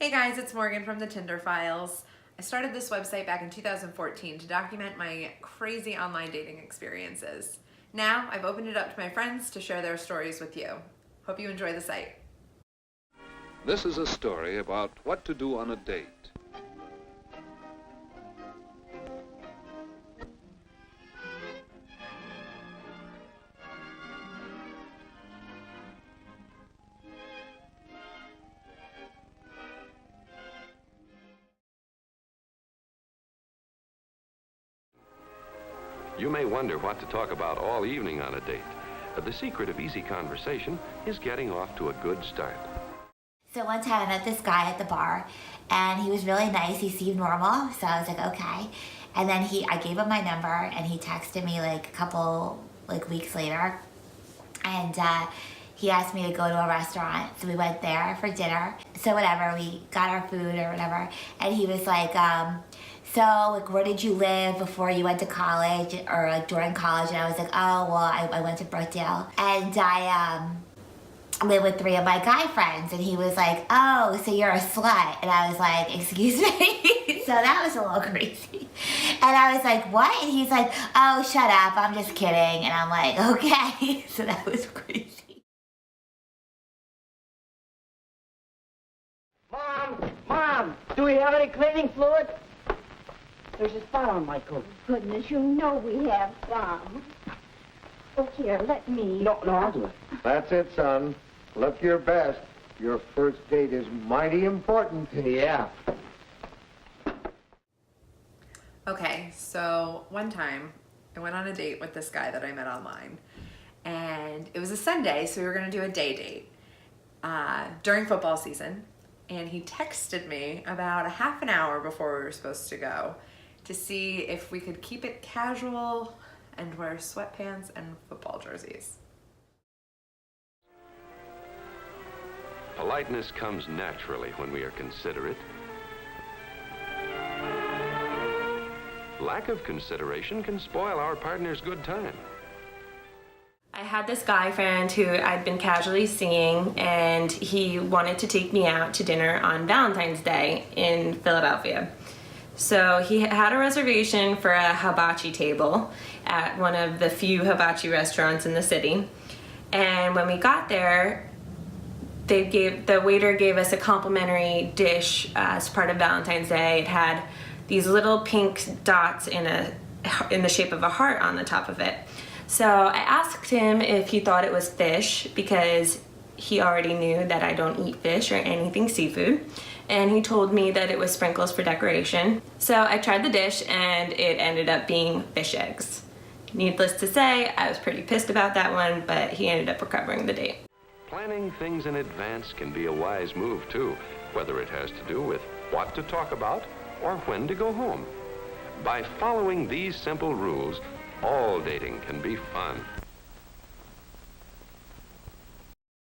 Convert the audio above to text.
Hey guys, it's Morgan from the Tinder Files. I started this website back in 2014 to document my crazy online dating experiences. Now, I've opened it up to my friends to share their stories with you. Hope you enjoy the site. This is a story about what to do on a date. You may wonder what to talk about all evening on a date. The secret of easy conversation is getting off to a good start. So one time I met this guy at the bar, and he was really nice. He seemed normal, so I was like, okay. And then I gave him my number, and he texted me like a couple weeks later, and he asked me to go to a restaurant. So we went there for dinner. So whatever, we got our food or whatever, and he was like, so where did you live before you went to college or during college? And I was like, oh, well, I went to Brookdale. And I lived with 3 of my guy friends. And he was like, oh, so you're a slut. And I was like, excuse me? So that was a little crazy. And I was like, what? And he's like, oh, shut up, I'm just kidding. And I'm like, okay. So that was crazy. Mom, do we have any cleaning fluid? There's a spot on my coat. Goodness, you know we have some. Oh, here, let me. No, I'll do it. That's it, son. Look your best. Your first date is mighty important. Yeah. Okay, so one time I went on a date with this guy that I met online. And it was a Sunday, so we were gonna do a day date during football season. And he texted me about a half an hour before we were supposed to go to see if we could keep it casual and wear sweatpants and football jerseys. Politeness comes naturally when we are considerate. Lack of consideration can spoil our partner's good time. I had this guy friend who I'd been casually seeing, and he wanted to take me out to dinner on Valentine's Day in Philadelphia. So he had a reservation for a hibachi table at one of the few hibachi restaurants in the city. And when we got there, the waiter gave us a complimentary dish as part of Valentine's Day. It had these little pink dots in the shape of a heart on the top of it. So I asked him if he thought it was fish, because he already knew that I don't eat fish or anything seafood. And he told me that it was sprinkles for decoration. So I tried the dish, and it ended up being fish eggs. Needless to say, I was pretty pissed about that one, but he ended up recovering the date. Planning things in advance can be a wise move too, whether it has to do with what to talk about or when to go home. By following these simple rules, all dating can be fun.